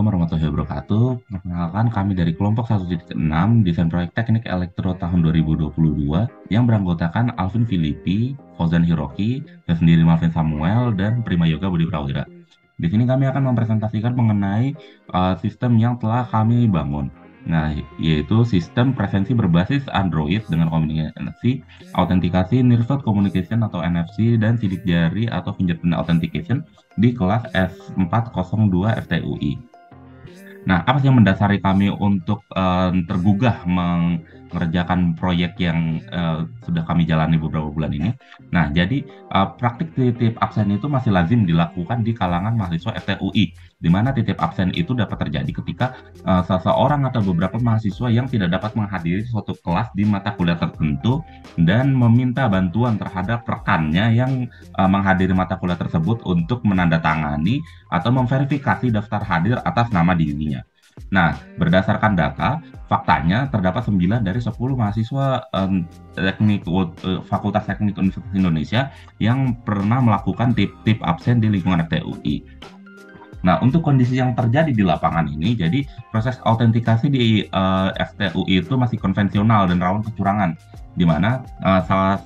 Assalamualaikum warahmatullahi wabarakatuh. Perkenalkan kami dari kelompok 1.6 Desain Proyek Teknik Elektro tahun 2022 yang beranggotakan Alvin Filipi, Fauzan Hiroki, saya sendiri Malvin Samuel, dan Prima Yoga Budi Prawira. Di sini kami akan mempresentasikan mengenai sistem yang telah kami bangun. Nah, yaitu sistem presensi berbasis Android dengan kombinasi autentikasi Nearshot Communication atau NFC dan sidik jari atau fingerprint authentication di kelas S402 FTUI. Nah, apa sih yang mendasari kami untuk tergugah mengerjakan proyek yang sudah kami jalani beberapa bulan ini? Nah, jadi praktik titip absen itu masih lazim dilakukan di kalangan mahasiswa FTUI, di mana titip absen itu dapat terjadi ketika seseorang atau beberapa mahasiswa yang tidak dapat menghadiri suatu kelas di mata kuliah tertentu dan meminta bantuan terhadap rekannya yang menghadiri mata kuliah tersebut untuk menandatangani atau memverifikasi daftar hadir atas nama dirinya. Nah, berdasarkan data, faktanya terdapat 9 dari 10 mahasiswa Fakultas Teknik Universitas Indonesia yang pernah melakukan titip absen di lingkungan FTUI. Nah, untuk kondisi yang terjadi di lapangan ini, jadi proses autentikasi di FTUI itu masih konvensional dan rawan kecurangan, di mana salah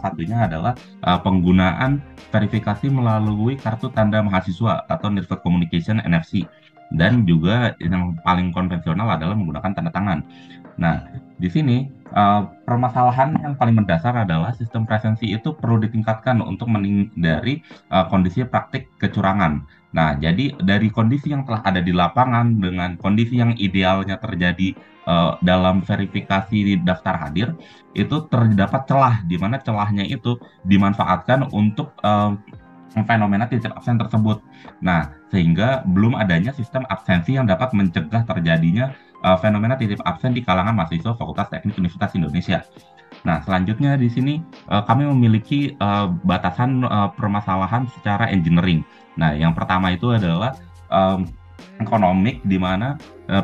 satunya adalah penggunaan verifikasi melalui kartu tanda mahasiswa atau Nearshot Communication NFC, dan juga yang paling konvensional adalah menggunakan tanda tangan. Nah, di sini permasalahan yang paling mendasar adalah sistem presensi itu perlu ditingkatkan untuk menghindari kondisi praktik kecurangan. Nah, jadi dari kondisi yang telah ada di lapangan dengan kondisi yang idealnya terjadi dalam verifikasi daftar hadir, itu terdapat celah, di mana celahnya itu dimanfaatkan untuk fenomena titip absen tersebut. Nah, sehingga belum adanya sistem absensi yang dapat mencegah terjadinya fenomena titip absen di kalangan mahasiswa Fakultas Teknik Universitas Indonesia. Nah, selanjutnya di sini kami memiliki batasan permasalahan secara engineering. Nah, yang pertama itu adalah ekonomik, di mana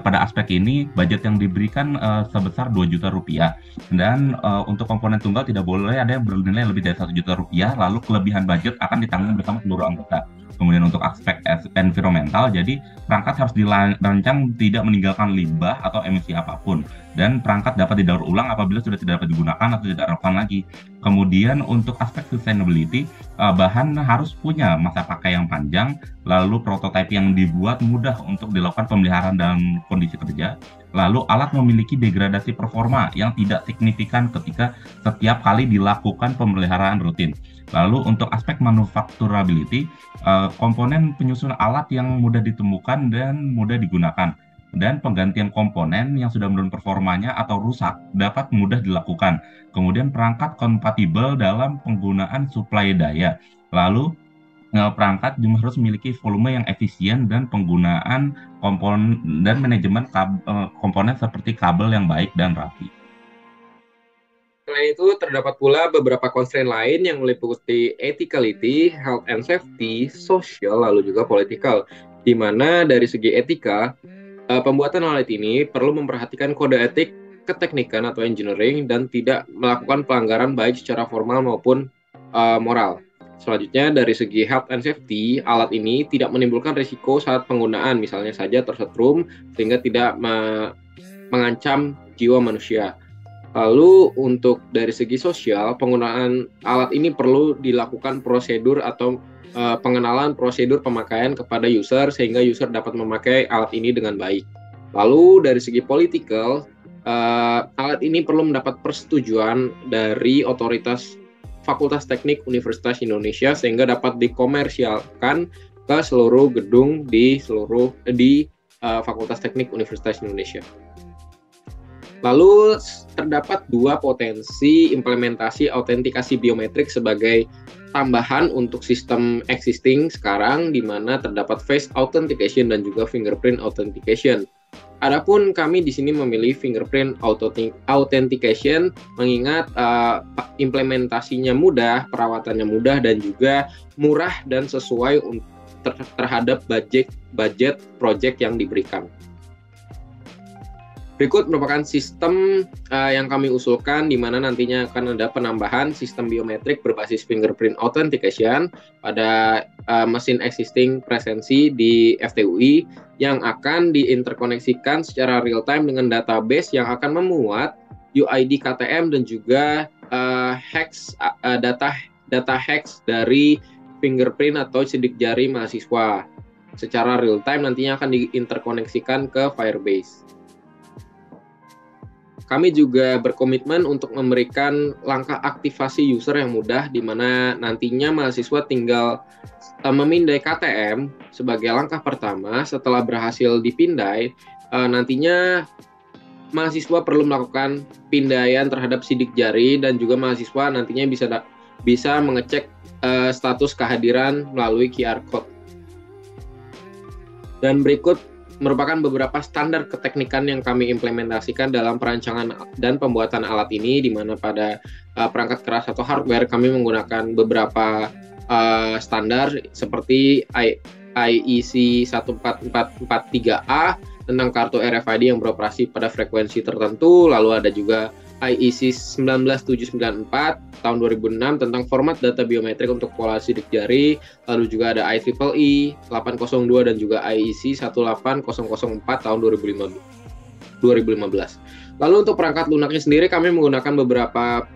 pada aspek ini budget yang diberikan sebesar 2 juta rupiah, dan untuk komponen tunggal tidak boleh ada yang bernilai lebih dari 1 juta rupiah, lalu kelebihan budget akan ditanggung bersama seluruh anggota. Kemudian untuk aspek environmental, jadi perangkat harus dirancang tidak meninggalkan limbah atau emisi apapun, dan perangkat dapat didaur ulang apabila sudah tidak dapat digunakan atau tidak relevan lagi. Kemudian untuk aspek sustainability, bahan harus punya masa pakai yang panjang, lalu prototipe yang dibuat mudah untuk dilakukan pemeliharaan dalam kondisi kerja, lalu alat memiliki degradasi performa yang tidak signifikan ketika setiap kali dilakukan pemeliharaan rutin. Lalu untuk aspek manufacturability, komponen penyusun alat yang mudah ditemukan dan mudah digunakan, dan penggantian komponen yang sudah menurun performanya atau rusak dapat mudah dilakukan. Kemudian perangkat kompatibel dalam penggunaan suplai daya. Lalu perangkat juga harus memiliki volume yang efisien dan penggunaan komponen dan manajemen komponen seperti kabel yang baik dan rapi. Selain itu, terdapat pula beberapa constraint lain yang meliputi ethicality, health and safety, social, lalu juga political. Di mana dari segi etika, pembuatan alat ini perlu memperhatikan kode etik, keteknikan atau engineering, dan tidak melakukan pelanggaran baik secara formal maupun moral. Selanjutnya, dari segi health and safety, alat ini tidak menimbulkan risiko saat penggunaan, misalnya saja tersetrum, sehingga tidak mengancam jiwa manusia. Lalu untuk dari segi sosial, penggunaan alat ini perlu dilakukan prosedur atau pengenalan prosedur pemakaian kepada user sehingga user dapat memakai alat ini dengan baik. Lalu dari segi political, alat ini perlu mendapat persetujuan dari otoritas Fakultas Teknik Universitas Indonesia sehingga dapat dikomersialkan ke seluruh gedung di Fakultas Teknik Universitas Indonesia. Lalu terdapat 2 potensi implementasi autentikasi biometrik sebagai tambahan untuk sistem existing sekarang, di mana terdapat face authentication dan juga fingerprint authentication. Adapun kami di sini memilih fingerprint authentication mengingat implementasinya mudah, perawatannya mudah, dan juga murah dan sesuai terhadap budget project yang diberikan. Berikut merupakan sistem yang kami usulkan di mana nantinya akan ada penambahan sistem biometrik berbasis fingerprint authentication pada mesin existing presensi di FTUI yang akan diinterkoneksikan secara real time dengan database yang akan memuat UID KTM dan juga data hex dari fingerprint atau sidik jari mahasiswa. Secara real time nantinya akan diinterkoneksikan ke Firebase. Kami juga berkomitmen untuk memberikan langkah aktivasi user yang mudah, di mana nantinya mahasiswa tinggal memindai KTM sebagai langkah pertama. Setelah berhasil dipindai, nantinya mahasiswa perlu melakukan pindaian terhadap sidik jari, dan juga mahasiswa nantinya bisa mengecek status kehadiran melalui QR Code. Dan berikut merupakan beberapa standar keteknikan yang kami implementasikan dalam perancangan dan pembuatan alat ini, di mana pada perangkat keras atau hardware kami menggunakan beberapa standar seperti IEC 14443A tentang kartu RFID yang beroperasi pada frekuensi tertentu, lalu ada juga IEC 19794 tahun 2006 tentang format data biometrik untuk pola sidik jari, lalu juga ada IEEE 802 dan juga IEC 18004 tahun 2015. Lalu untuk perangkat lunaknya sendiri, kami menggunakan beberapa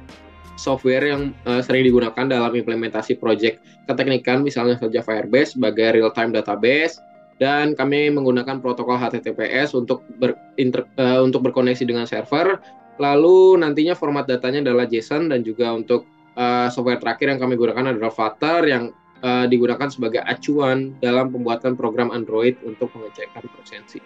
software yang sering digunakan dalam implementasi proyek keteknikan, misalnya saja Firebase sebagai real-time database, dan kami menggunakan protokol HTTPS untuk berkoneksi dengan server. Lalu nantinya format datanya adalah JSON, dan juga untuk software terakhir yang kami gunakan adalah Flutter yang digunakan sebagai acuan dalam pembuatan program Android untuk pengecekan presensi.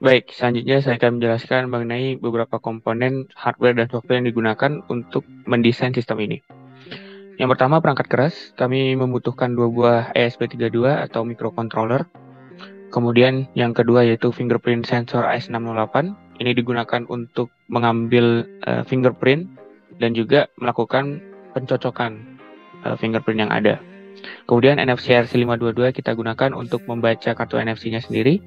Baik, selanjutnya saya akan menjelaskan mengenai beberapa komponen hardware dan software yang digunakan untuk mendesain sistem ini. Yang pertama, perangkat keras. Kami membutuhkan 2 buah ESP32 atau microcontroller. Kemudian yang kedua yaitu fingerprint sensor AS608. Ini digunakan untuk mengambil fingerprint dan juga melakukan pencocokan fingerprint yang ada. Kemudian NFC RC522 kita gunakan untuk membaca kartu NFC-nya sendiri.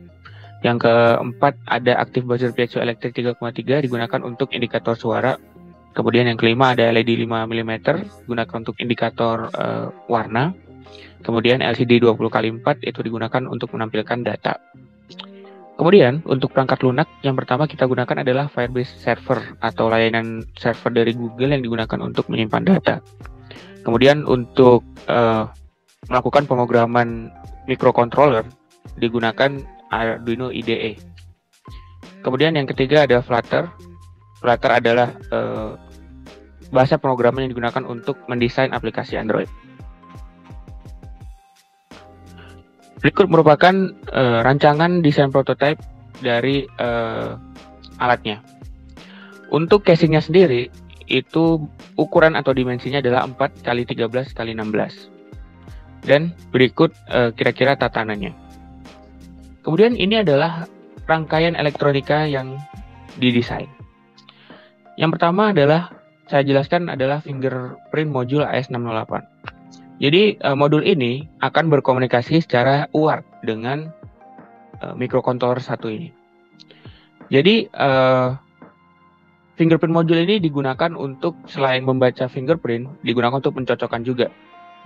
Yang keempat ada active buzzer piezoelectric 3,3 digunakan untuk indikator suara. Kemudian yang kelima ada LED 5 mm digunakan untuk indikator warna. Kemudian LCD 20x4 itu digunakan untuk menampilkan data. Kemudian untuk perangkat lunak yang pertama kita gunakan adalah Firebase Server atau layanan server dari Google yang digunakan untuk menyimpan data. Kemudian untuk melakukan pemrograman microcontroller digunakan Arduino IDE. Kemudian yang ketiga ada Flutter. Flutter adalah bahasa pemrograman yang digunakan untuk mendesain aplikasi Android. Berikut merupakan rancangan desain prototipe dari alatnya. Untuk casingnya sendiri, itu ukuran atau dimensinya adalah 4x13x16. Dan berikut kira-kira tatanannya. Kemudian ini adalah rangkaian elektronika yang didesain. Yang pertama adalah, saya jelaskan adalah fingerprint module AS608. Jadi modul ini akan berkomunikasi secara UART dengan microcontroller satu ini. Jadi fingerprint module ini digunakan untuk selain membaca fingerprint, digunakan untuk pencocokkan juga.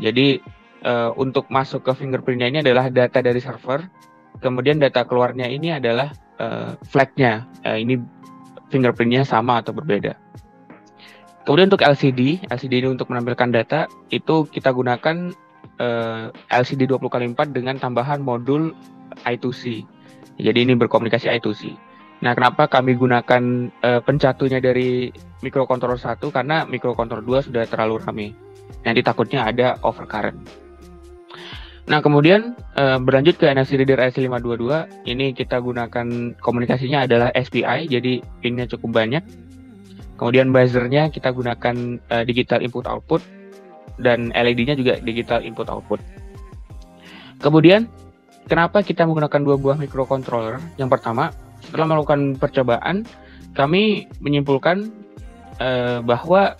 Jadi untuk masuk ke fingerprintnya ini adalah data dari server, kemudian data keluarnya ini adalah flagnya. Ini fingerprintnya sama atau berbeda. Kemudian untuk LCD ini untuk menampilkan data, itu kita gunakan LCD 20x4 dengan tambahan modul I2C. Jadi ini berkomunikasi I2C. Nah, kenapa kami gunakan pencatunya dari microcontroller 1? Karena microcontroller 2 sudah terlalu ramai. Nanti takutnya ada overcurrent. Nah, kemudian berlanjut ke NFC reader RC522. Ini kita gunakan komunikasinya adalah SPI, jadi pinnya cukup banyak. Kemudian buzzernya kita gunakan digital input-output, dan LED-nya juga digital input-output. Kemudian, kenapa kita menggunakan 2 buah microcontroller? Yang pertama, setelah melakukan percobaan, kami menyimpulkan bahwa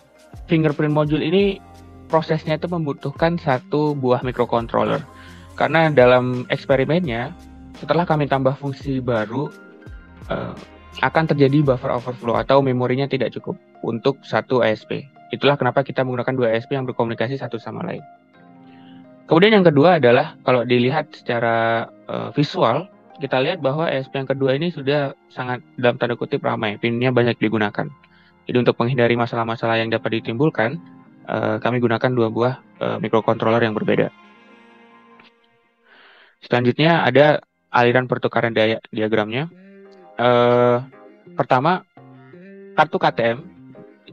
fingerprint module ini prosesnya itu membutuhkan 1 buah microcontroller. Karena dalam eksperimennya, setelah kami tambah fungsi baru, akan terjadi buffer overflow atau memorinya tidak cukup untuk satu ASP. Itulah kenapa kita menggunakan dua ASP yang berkomunikasi satu sama lain. Kemudian yang kedua adalah kalau dilihat secara visual, kita lihat bahwa ASP yang kedua ini sudah sangat dalam tanda kutip ramai, pinnya banyak digunakan. Jadi untuk menghindari masalah-masalah yang dapat ditimbulkan, kami gunakan dua buah microcontroller yang berbeda. Selanjutnya ada aliran pertukaran diagramnya. Pertama, kartu KTM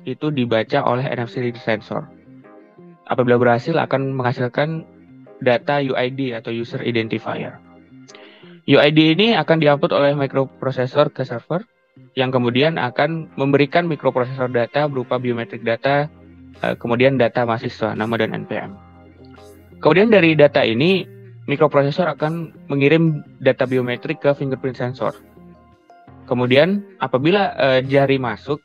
itu dibaca oleh NFC read sensor. Apabila berhasil akan menghasilkan data UID atau user identifier. UID ini akan diupload oleh microprocessor ke server yang kemudian akan memberikan microprocessor data berupa biometrik data, kemudian data mahasiswa, nama dan NPM. Kemudian dari data ini, microprocessor akan mengirim data biometrik ke fingerprint sensor. Kemudian apabila jari masuk,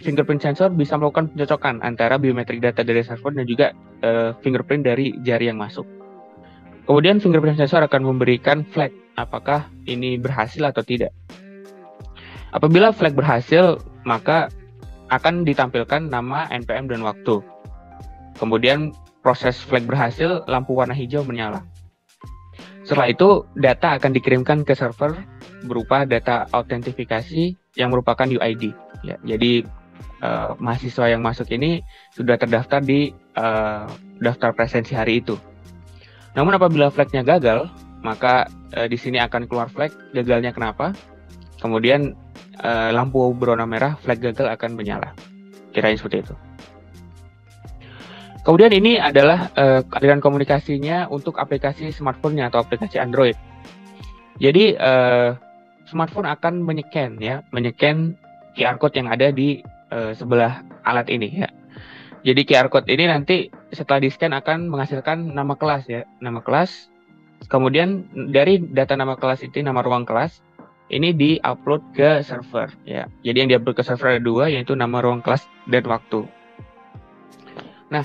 fingerprint sensor bisa melakukan pencocokan antara biometrik data dari server dan juga fingerprint dari jari yang masuk. Kemudian fingerprint sensor akan memberikan flag apakah ini berhasil atau tidak. Apabila flag berhasil, maka akan ditampilkan nama, NPM, dan waktu. Kemudian proses flag berhasil, lampu warna hijau menyala. Setelah itu, data akan dikirimkan ke server berupa data autentifikasi yang merupakan UID. Ya, jadi mahasiswa yang masuk ini sudah terdaftar di daftar presensi hari itu. Namun apabila flagnya gagal, maka di sini akan keluar flag gagalnya kenapa. Kemudian lampu berwarna merah, flag gagal akan menyala. Kirain seperti itu. Kemudian ini adalah aliran komunikasinya untuk aplikasi smartphone-nya atau aplikasi Android. Jadi smartphone akan menycan QR code yang ada di sebelah alat ini ya. Jadi QR code ini nanti setelah di-scan akan menghasilkan nama kelas ya, nama kelas. Kemudian dari data nama kelas itu, nama ruang kelas, ini di-upload ke server ya. Jadi yang di-upload ke server ada dua, yaitu nama ruang kelas dan waktu. Nah,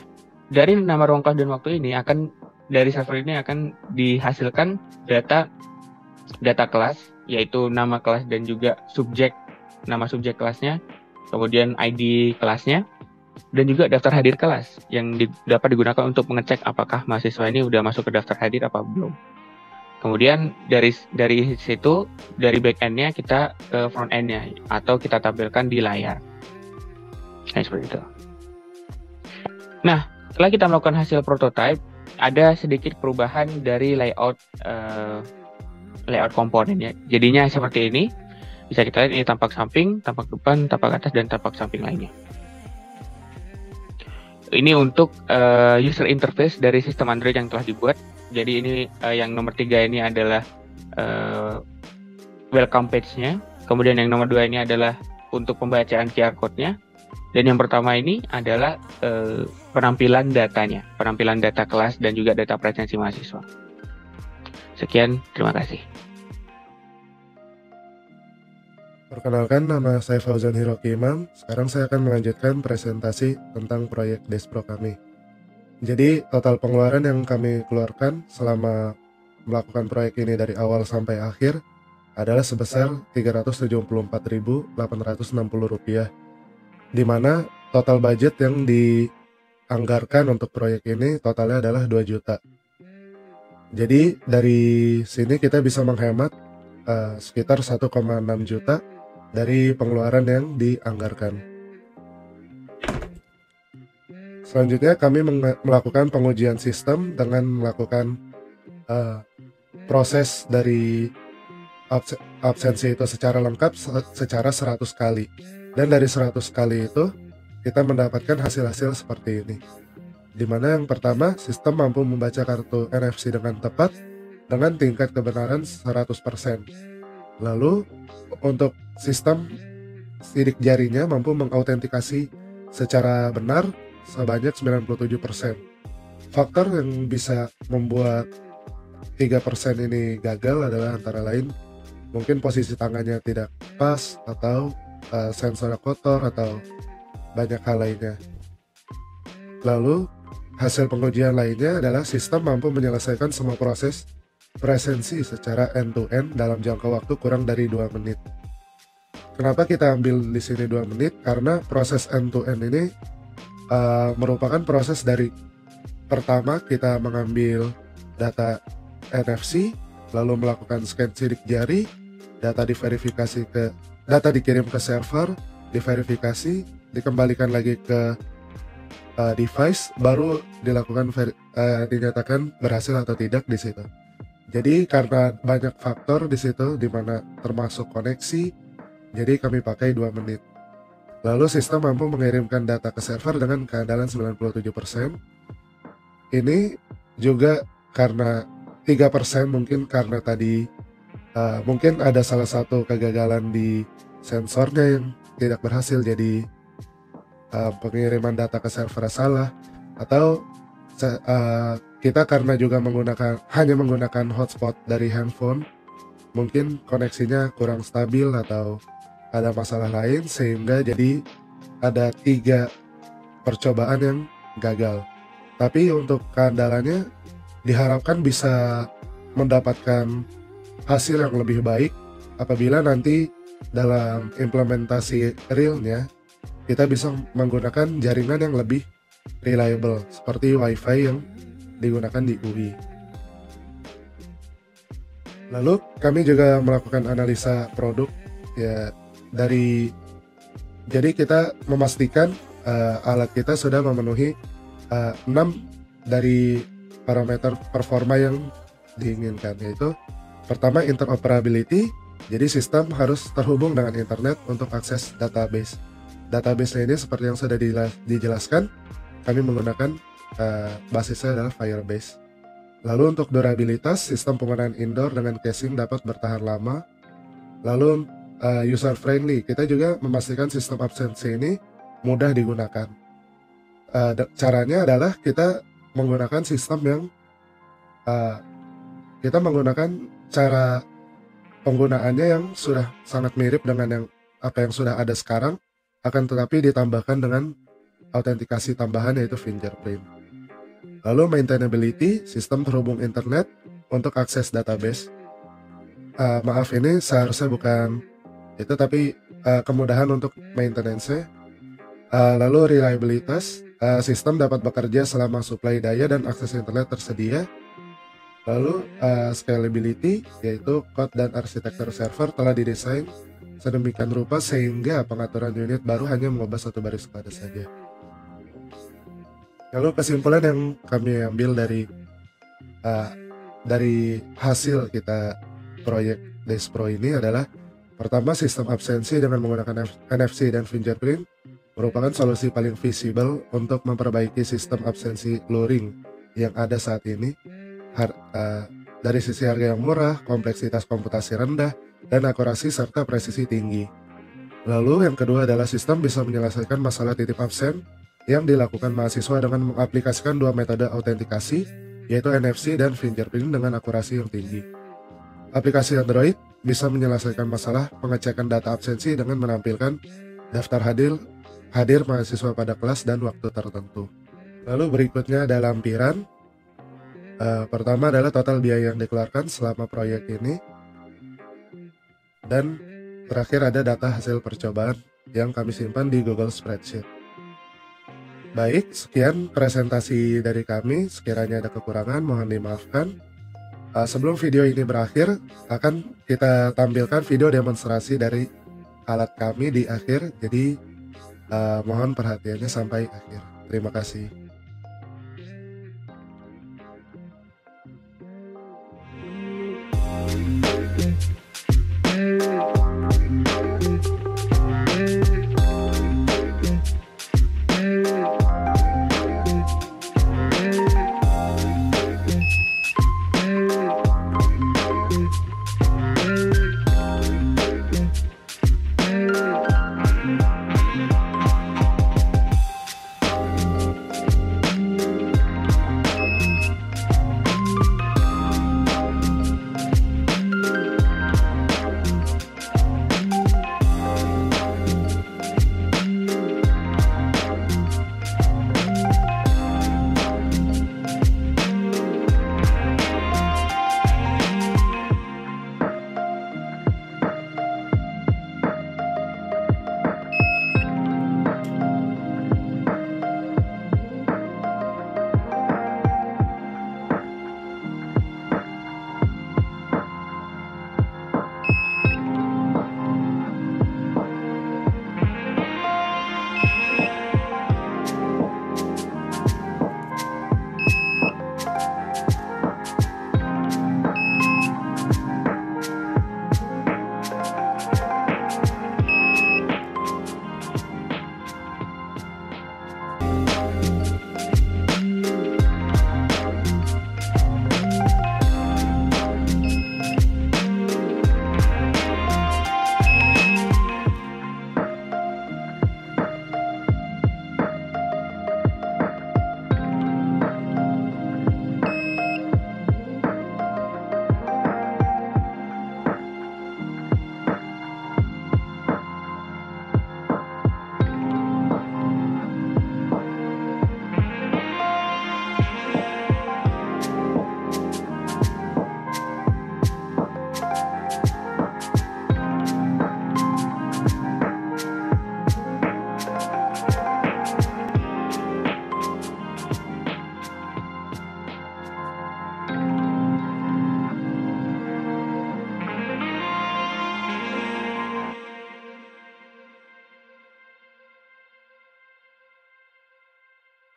dari nama ruang kelas dan waktu ini dari server ini akan dihasilkan data kelas, yaitu nama kelas dan juga nama subjek kelasnya, kemudian ID kelasnya, dan juga daftar hadir kelas yang dapat digunakan untuk mengecek apakah mahasiswa ini udah masuk ke daftar hadir apa belum. Kemudian dari situ, dari back-end-nya kita ke front-end-nya atau kita tampilkan di layar. Nah, seperti itu. Nah, setelah kita melakukan hasil prototype, ada sedikit perubahan dari layout komponennya. Jadinya seperti ini. Bisa kita lihat ini tampak samping, tampak depan, tampak atas, dan tampak samping lainnya. Ini untuk user interface dari sistem Android yang telah dibuat. Jadi ini yang nomor 3 ini adalah welcome page-nya. Kemudian yang nomor 2 ini adalah untuk pembacaan QR code-nya. Dan yang pertama ini adalah penampilan datanya, penampilan data kelas dan juga data presensi mahasiswa. Sekian, terima kasih. Perkenalkan, nama saya Fauzan Hiroki Imam. Sekarang saya akan melanjutkan presentasi tentang proyek Despro kami. Jadi, total pengeluaran yang kami keluarkan selama melakukan proyek ini dari awal sampai akhir adalah sebesar Rp374.860, di mana total budget yang dianggarkan untuk proyek ini totalnya adalah 2 juta. Jadi, dari sini kita bisa menghemat sekitar 1,6 juta dari pengeluaran yang dianggarkan. Selanjutnya kami melakukan pengujian sistem dengan melakukan proses dari absensi itu secara lengkap secara 100 kali. Dan dari 100 kali itu kita mendapatkan hasil-hasil seperti ini. Di mana yang pertama, sistem mampu membaca kartu NFC dengan tepat dengan tingkat kebenaran 100%. Lalu untuk sistem sidik jarinya mampu mengautentikasi secara benar sebanyak 97%. Faktor yang bisa membuat 3% ini gagal adalah antara lain mungkin posisi tangannya tidak pas atau sensornya kotor atau banyak hal lainnya. Lalu hasil pengujian lainnya adalah sistem mampu menyelesaikan semua proses presensi secara end-to-end dalam jangka waktu kurang dari 2 menit. Kenapa kita ambil di sini 2 menit? Karena proses end to end ini merupakan proses dari pertama kita mengambil data NFC, lalu melakukan scan sidik jari, data dikirim ke server, diverifikasi, dikembalikan lagi ke device, baru dilakukan dinyatakan berhasil atau tidak di situ. Jadi karena banyak faktor di situ, di mana termasuk koneksi, jadi kami pakai 2 menit. Lalu sistem mampu mengirimkan data ke server dengan keandalan 97%. Ini juga karena 3% mungkin karena tadi mungkin ada salah satu kegagalan di sensornya yang tidak berhasil, jadi pengiriman data ke server salah, atau kita karena juga hanya menggunakan hotspot dari handphone, mungkin koneksinya kurang stabil atau ada masalah lain, sehingga jadi ada 3 percobaan yang gagal. Tapi untuk keandalannya diharapkan bisa mendapatkan hasil yang lebih baik apabila nanti dalam implementasi realnya kita bisa menggunakan jaringan yang lebih reliable seperti WiFi yang digunakan di UI. Lalu kami juga melakukan analisa produk ya, jadi kita memastikan alat kita sudah memenuhi 6 dari parameter performa yang diinginkan, yaitu pertama interoperability, jadi sistem harus terhubung dengan internet untuk akses database. Database ini seperti yang sudah dijelaskan, kami menggunakan basisnya adalah Firebase. Lalu untuk durabilitas, sistem penggunaan indoor dengan casing dapat bertahan lama. Lalu user friendly, kita juga memastikan sistem absensi ini mudah digunakan. Caranya adalah kita menggunakan sistem yang kita menggunakan cara penggunaannya yang sudah sangat mirip dengan apa yang sudah ada sekarang, akan tetapi ditambahkan dengan autentikasi tambahan yaitu fingerprint. Lalu maintainability, sistem terhubung internet untuk akses database. Maaf, ini seharusnya bukan itu, tapi kemudahan untuk maintenance-nya. Lalu reliabilitas, sistem dapat bekerja selama suplai daya dan akses internet tersedia. Lalu scalability, yaitu code dan arsitektur server telah didesain sedemikian rupa sehingga pengaturan unit baru hanya mengubah satu baris kode saja. Lalu kesimpulan yang kami ambil dari hasil kita proyek Despro ini adalah, pertama, sistem absensi dengan menggunakan NFC dan fingerprint merupakan solusi paling visible untuk memperbaiki sistem absensi luring yang ada saat ini. Dari sisi harga yang murah, kompleksitas komputasi rendah, dan akurasi serta presisi tinggi. Lalu yang kedua adalah sistem bisa menyelesaikan masalah titip absen yang dilakukan mahasiswa dengan mengaplikasikan 2 metode autentikasi, yaitu NFC dan fingerprint dengan akurasi yang tinggi. Aplikasi Android bisa menyelesaikan masalah pengecekan data absensi dengan menampilkan daftar hadir mahasiswa pada kelas dan waktu tertentu. Lalu berikutnya ada lampiran. Pertama adalah total biaya yang dikeluarkan selama proyek ini, dan terakhir ada data hasil percobaan yang kami simpan di Google Spreadsheet. Baik, sekian presentasi dari kami. Sekiranya ada kekurangan mohon dimaafkan. Sebelum video ini berakhir, akan kita tampilkan video demonstrasi dari alat kami di akhir, jadi mohon perhatiannya sampai akhir. Terima kasih.